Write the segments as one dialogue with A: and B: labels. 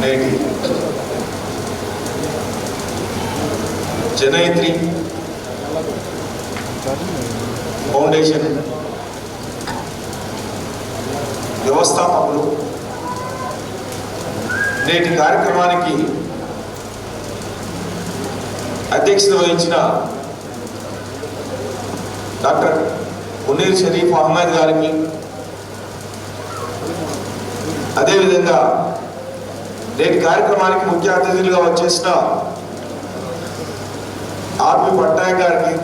A: నేటి జనయిత్రి ఫౌండేషన్ వ్యవస్థాపకులు నేటి కార్యక్రమానికి అధ్యక్షత వహించిన డాక్టర్ మునీర్ షరీఫ్ అహ్మద్ గారికి, అదేవిధంగా నేటి కార్యక్రమానికి ముఖ్య అతిథులుగా వచ్చేసిన ఆర్పి పట్నాయక్ గారికి,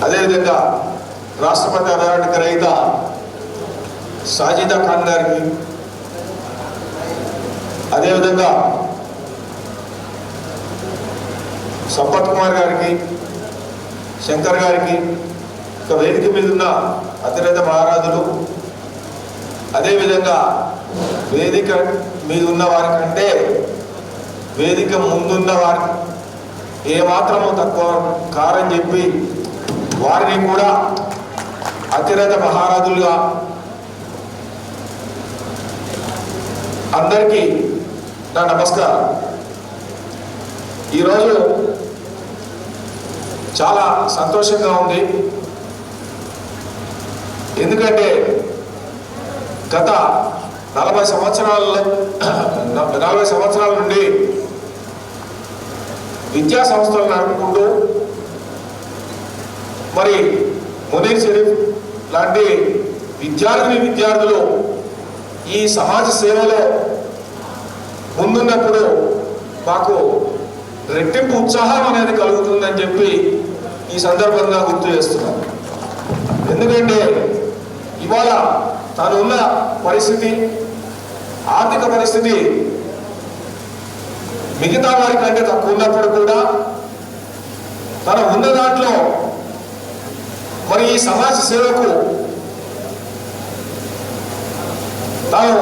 A: అదేవిధంగా రాష్ట్రపతి అవార్డు గ్రహీత సాజిదా ఖాన్ గారికి, అదేవిధంగా సంపత్ కుమార్ గారికి, శంకర్ గారికి, ఒక వేదిక మీద ఉన్న అతిరథ మహారాజులు, అదేవిధంగా వేదిక మీద ఉన్న వారికంటే వేదిక ముందున్న వారికి ఏమాత్రము తక్కువ కారని చెప్పి వారిని కూడా అతిరథ మహారాజులుగా అందరికీ నా నమస్కారం. ఈరోజు చాలా సంతోషంగా ఉంది. ఎందుకంటే గత 40 సంవత్సరాల నుండి విద్యా సంస్థలు నడుపుకుంటూ మరి మునీర్ షరీఫ్ లాంటి విద్యార్థులు ఈ సమాజ సేవలో ముందున్నప్పుడు మాకు రెట్టింపు ఉత్సాహం అనేది కలుగుతుందని చెప్పి ఈ సందర్భంగా గుర్తు చేస్తున్నాను. ఎందుకంటే ఇవాళ తాను ఉన్న పరిస్థితి, ఆర్థిక పరిస్థితి మిగతా వారి కంటే తక్కువ ఉన్నప్పుడు కూడా తను ఉన్న దాంట్లో మరి ఈ సమాజ సేవకు తాను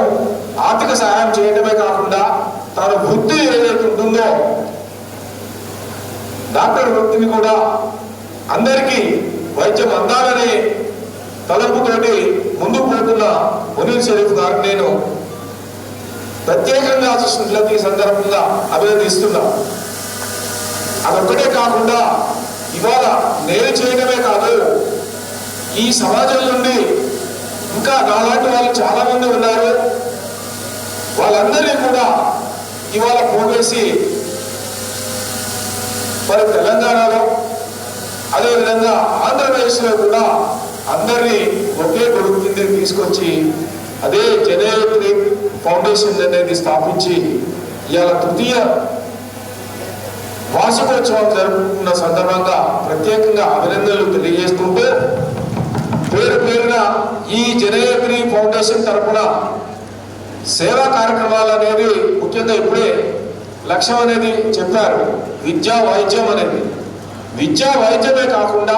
A: ఆర్థిక సహాయం చేయడమే కాకుండా తాను వృత్తి ఏదైతే ఉంటుందో డాక్టర్ వృత్తిని కూడా అందరికీ వైద్యం అందాలనే తలంపుతోటి ముందుకు పోతున్న మునీర్ షరీఫ్ గారు నేను ప్రత్యేకంగా చూసినట్లయితే ఈ సందర్భంగా అభినందిస్తున్నా. అదొక్కటే కాకుండా ఇవాళ నేను చేయడమే కాదు, ఈ సమాజం నుండి ఇంకా నాలాంటి వాళ్ళు చాలా మంది ఉన్నారు. వాళ్ళందరినీ కూడా ఇవాళ పోగేసి మరి తెలంగాణలో అదేవిధంగా ఆంధ్రప్రదేశ్లో కూడా అందరినీ ఒకే గొడుగు కిందకి తీసుకొచ్చి అదే జనయిత్రి ఫౌండేషన్ అనేది స్థాపించి ఇవాళ తృతీయ వార్షికోత్సవం జరుపుకున్న సందర్భంగా ప్రత్యేకంగా అభినందనలు తెలియజేసుకుంటూ పేరున ఈ జనయిత్రి ఫౌండేషన్ తరఫున సేవా కార్యక్రమాలు అనేది ముఖ్యంగా ఇప్పుడే లక్ష్యం అనేది చెప్పారు. విద్యా వైద్యం అనేది, విద్యా వైద్యమే కాకుండా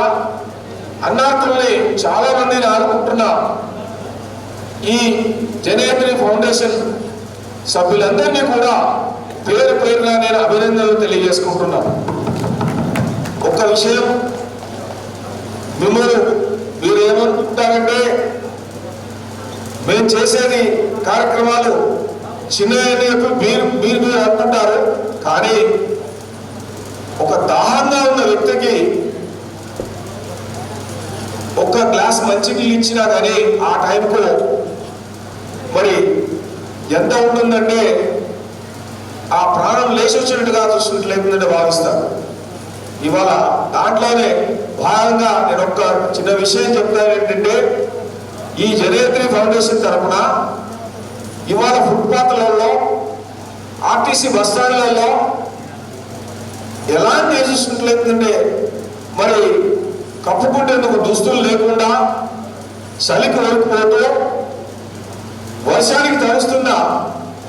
A: అన్నార్థుల్ని చాలా మందిని ఆదుకుంటున్న ఈ జనయిత్రి ఫౌండేషన్ సభ్యులందరినీ కూడా పేరున నేను అభినందనలు తెలియజేసుకుంటున్నాను. ఒక్క విషయం, మీరు ఏమనుకుంటారంటే మేము చేసేది కార్యక్రమాలు చిన్నవి మీరు అనుకుంటారు. కానీ ఒక దాహంగా ఉన్న వ్యక్తికి ఒక్క గ్లాస్ మంచినీళ్ళు ఇచ్చినా కానీ ఆ టైంకు మరి ఎంత ఉంటుందంటే ఆ ప్రాణం లేచి వచ్చినట్టుగా చూసినట్లయితుందంటే భావిస్తారు. ఇవాళ దాంట్లోనే భాగంగా నేను ఒక్క చిన్న విషయం చెప్తాను. ఏంటంటే ఈ జనయిత్రి ఫౌండేషన్ తరఫున ఇవాళ ఫుట్పాత్లలో, ఆర్టీసీ బస్ స్టాండ్లలో ఎలాంటి చూసినట్లయితుందంటే మరి కప్పుకుంటేందుకు దుస్తులు లేకుండా చలికి వణికిపోతూ వర్షానికి తడుస్తున్న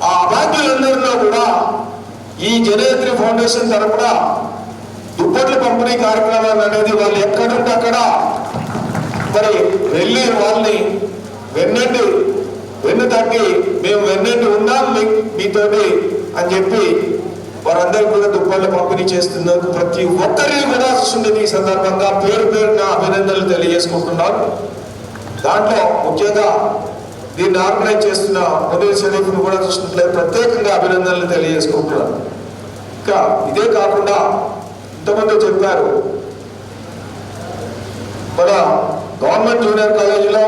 A: ఆ అభాగ్యులందరిలో కూడా ఈ జనయిత్రి ఫౌండేషన్ తరపున దుప్పట్ల పంపిణీ కార్యక్రమాన్ని అనేది వాళ్ళు ఎక్కడుంటే అక్కడ మరి వెళ్ళి వాళ్ళని వెన్ను తగ్గి మేము వెన్నంటి ఉన్నాం మీతోటి అని చెప్పి వారందరూ కూడా దుప్పట్ల పంపిణీ చేస్తున్నందుకు ప్రతి ఒక్కరిని కూడా చూస్తుండేది ఈ సందర్భంగా పేరున అభినందనలు తెలియజేసుకుంటున్నాను. దాంట్లో ముఖ్యంగా దీన్ని ఆర్గనైజ్ చేస్తున్న మునీర్ షరీఫ్ను కూడా చూసినట్లయితే ప్రత్యేకంగా అభినందనలు తెలియజేసుకుంటున్నాను. ఇంకా ఇదే కాకుండా ఇంతమంది చెప్పారు, మన గవర్నమెంట్ జూనియర్ కాలేజీలో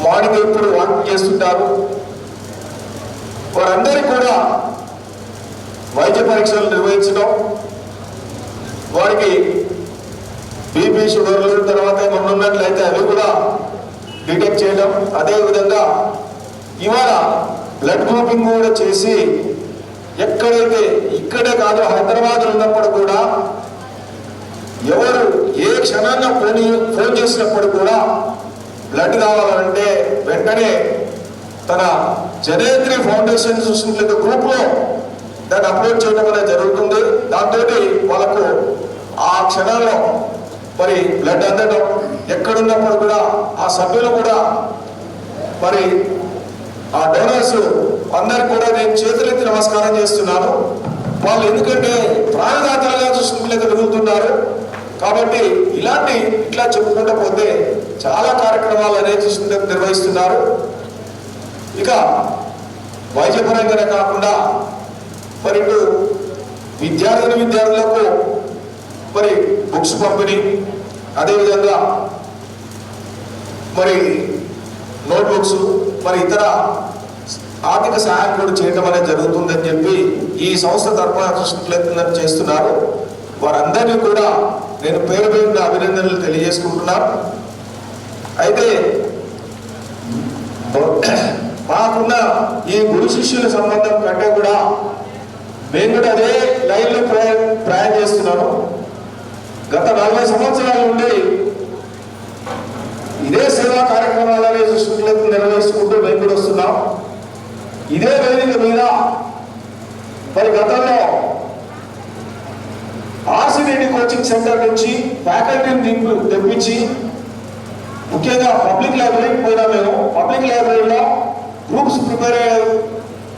A: మార్నింగ్ ఎప్పుడు వాకింగ్ చేస్తుంటారు. వారందరికీ కూడా వైద్య పరీక్షలు నిర్వహించడం, వారికి బీపీ షుగర్లు తర్వాత ఏమన్నా ఉన్నట్లయితే అవి కూడా డిటెక్ట్ చేయడం, అదేవిధంగా ఇవాళ బ్లడ్ గ్రూపింగ్ కూడా చేసి ఎక్కడైతే ఇక్కడే కాదు హైదరాబాద్ ఉన్నప్పుడు కూడా ఎవరు ఏ క్షణాన్న ఫోన్ చేసినప్పుడు కూడా బ్లడ్ కావాలంటే వెంటనే తన జనేత్రి ఫౌండేషన్ చూసినట్లయితే గ్రూప్లో దాన్ని అప్లోడ్ చేయడం అనేది జరుగుతుంది. దాంతో వాళ్ళకు ఆ క్షణాల్లో మరి బ్లడ్ అందడం, ఎక్కడున్నప్పుడు కూడా ఆ సభ్యులు కూడా మరి ఆ డోనర్స్ అందరికి కూడా నేను చేతులెత్తి నమస్కారం చేస్తున్నాను. వాళ్ళు ఎందుకంటే ప్రాణదాతలుగా చూసినట్లయితే వెలుగుతున్నారు. కాబట్టి ఇట్లా చెప్పుకుంటూ పోతే చాలా కార్యక్రమాలు అనేది నిర్వహిస్తున్నారు. ఇక వైద్యపరంగానే కాకుండా మరి ఇటు విద్యార్థులకు మరి బుక్స్ పంపిణీ, అదేవిధంగా మరి నోట్బుక్స్, మరి ఇతర ఆర్థిక సహాయం కూడా చేయడం అనేది జరుగుతుందని చెప్పి ఈ సంస్థ తరఫున చూసినట్లయితే చేస్తున్నారు. వారందరినీ కూడా నేను పేరు పేరున అభినందనలు తెలియజేసుకుంటున్నాను. అయితే మాకున్న ఈ గురు శిష్యుల సంబంధం కంటే కూడా నేను కూడా అదే లైన్లో ప్రయాణం చేస్తున్నాను. గత 40 సంవత్సరాల నుండి ఇదే సేవా కార్యక్రమాలనే చూసినట్లయితే నిర్వహించుకుంటూ మేము కూడా వస్తున్నాం. ఇదే వేదిక మీద మరి గతంలో ఆర్సిడి కోచింగ్ సెంటర్ నుంచి ఫ్యాకల్టీని తెప్పించి ముఖ్యంగా పబ్లిక్ లైబ్రరీకి పోయినా మేము పబ్లిక్ లైబ్రరీలో గ్రూప్స్ ప్రిపేర్ అయ్యే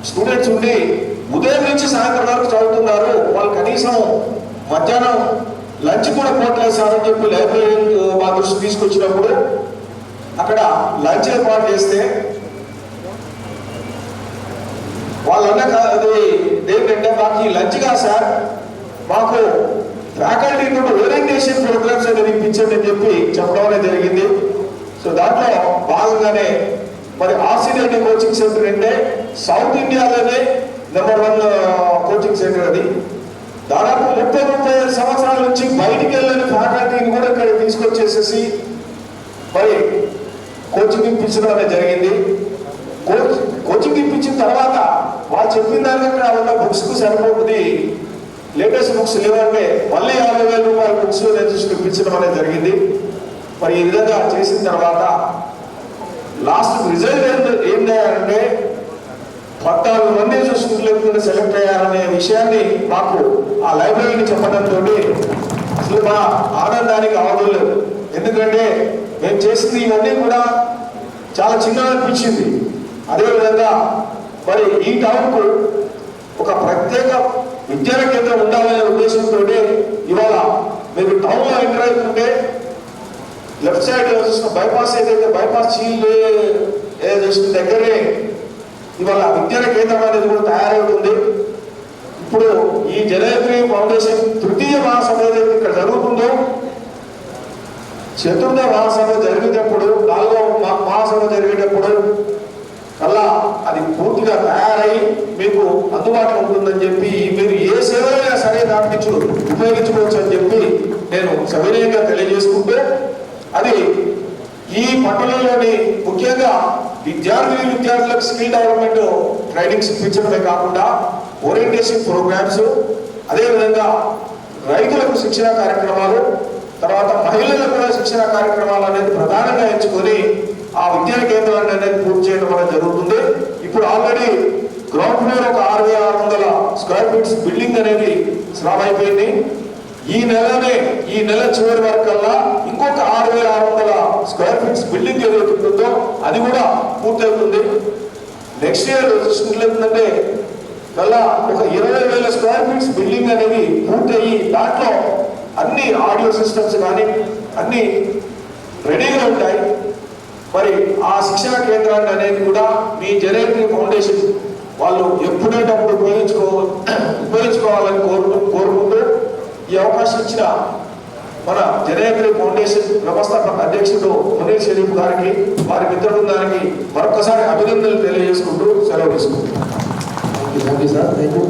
A: స్టూడెంట్స్ ఉండి ఉదయం నుంచి సాయంత్రం వరకు చదువుతున్నారు. వాళ్ళు కనీసం మధ్యాహ్నం లంచ్ కూడా పోవట్లేదు సార్ అని చెప్పి లైబ్రరీ మా దృష్టి తీసుకొచ్చినప్పుడు అక్కడ లంచ్ ఏర్పాటు చేస్తే వాళ్ళన్న అది ఏంటంటే మాకు ఈ లంచ్ కాదు సార్, మాకు ఫ్యాకల్టీ ఓరియంటేషన్ ప్రోగ్రామ్స్ అనేది ఇప్పించండి అని చెప్పి చెప్పడం అనేది జరిగింది. సో దాంట్లో భాగంగానే మరి ఆర్సిడి కోచింగ్ సెంటర్ అంటే సౌత్ ఇండియాలోనే #1 కోచింగ్ సెంటర్. అది దాదాపు 30-35 సంవత్సరాల నుంచి బయటికి వెళ్ళని ఫ్యాకల్టీని కూడా ఇక్కడ తీసుకొచ్చేసేసి మరి కోచింగ్ ఇప్పించడం అనేది జరిగింది. కోచింగ్ ఇప్పించిన తర్వాత వాళ్ళు చెప్పిన దానికి అక్కడ ఉన్న బుక్స్కు సరిపోతుంది, లేటెస్ట్ బుక్స్ లేవంటే మళ్ళీ 50,000 రూపాయల బుక్స్ రిజిస్టర్ ఇప్పించడం అనేది జరిగింది. మరి ఈ విధంగా చేసిన తర్వాత లాస్ట్ రిజల్ట్ ఏంటంటే 14 మంది చూసుకుంటూ సెలెక్ట్ అయ్యారనే విషయాన్ని మాకు ఆ లైబ్రరీని చెప్పడంతో అసలు మా ఆనందానికి అవధులు లేవు. ఎందుకంటే మేము చేసింది ఇవన్నీ కూడా చాలా చిన్నగా అనిపించింది. అదేవిధంగా మరి ఈ టౌన్కు ఒక ప్రత్యేక విద్యా కేంద్రం ఉండాలనే ఉద్దేశంతో ఇవాళ మీరు టౌన్లో ఎంటర్ అవుతుంటే లెఫ్ట్ సైడ్ చూసిన బైపాస్ ఏదైతే బైపాస్ చీల్ చూసిన దగ్గరే ఇవాళ విద్యా కేంద్రం అనేది కూడా తయారవుతుంది. ఇప్పుడు ఈ జనేత్రి ఫౌండేషన్ 3వ మహాసభ ఏదైతే ఇక్కడ జరుగుతుందో 4వ మహాసభ జరిగేటప్పుడు 4వ మహాసభ జరిగేటప్పుడు అలా అది పూర్తిగా తయారై మీకు అందుబాటులో ఉంటుందని చెప్పి మీరు ఏ సేవలైనా సరే దాని నుంచి ఉపయోగించుకోవచ్చు అని చెప్పి నేను సవినయంగా తెలియజేసుకుంటూ అది ఈ పట్టణంలోని ముఖ్యంగా విద్యార్థులకు స్కిల్ డెవలప్మెంట్ ట్రైనింగ్స్ ఇప్పించడమే కాకుండా ఓరియంటేషన్ ప్రోగ్రామ్స్, అదేవిధంగా రైతులకు శిక్షణ కార్యక్రమాలు, తర్వాత మహిళలకు కూడా శిక్షణ కార్యక్రమాలు అనేది ప్రధానంగా ఎంచుకొని ఆ విద్యా కేంద్రాన్ని అనేది పూర్తి చేయడం అనేది జరుగుతుంది. ఇప్పుడు ఆల్రెడీ గ్రౌండ్ ఫ్లోర్ ఒక 6,600 స్క్వేర్ ఫీట్స్ బిల్డింగ్ అనేది స్లాబ్ అయిపోయింది. ఈ నెల చివరి వరకల్లా ఇంకొక 6,600 స్క్వేర్ ఫీట్స్ బిల్డింగ్ ఏదైతుందో అది కూడా పూర్తవుతుంది. నెక్స్ట్ ఇయర్ చూసుకుంటే మళ్ళా ఒక 20,000 స్క్వేర్ ఫీట్స్ బిల్డింగ్ అనేది పూర్తయ్యి దాంట్లో అన్ని ఆడియో సిస్టమ్స్ కానీ అన్ని రెడీగా ఉంటాయి. మరి ఆ శిక్షణ కేంద్రాన్ని అనేది కూడా మీ జనేత్రి ఫౌండేషన్ వాళ్ళు ఎప్పుడంటే అప్పుడు ఉపయోగించుకోవాలని కోరుకుంటూ ఈ అవకాశం ఇచ్చిన మన జనేత్రి ఫౌండేషన్ వ్యవస్థాపక అధ్యక్షుడు మునీర్ షరీఫ్ గారికి వారి మిత్ర బృందానికి మరొకసారి అభినందనలు తెలియజేసుకుంటూ సెలవు తీసుకుంటున్నాను.
B: Thank you sir. Thank you.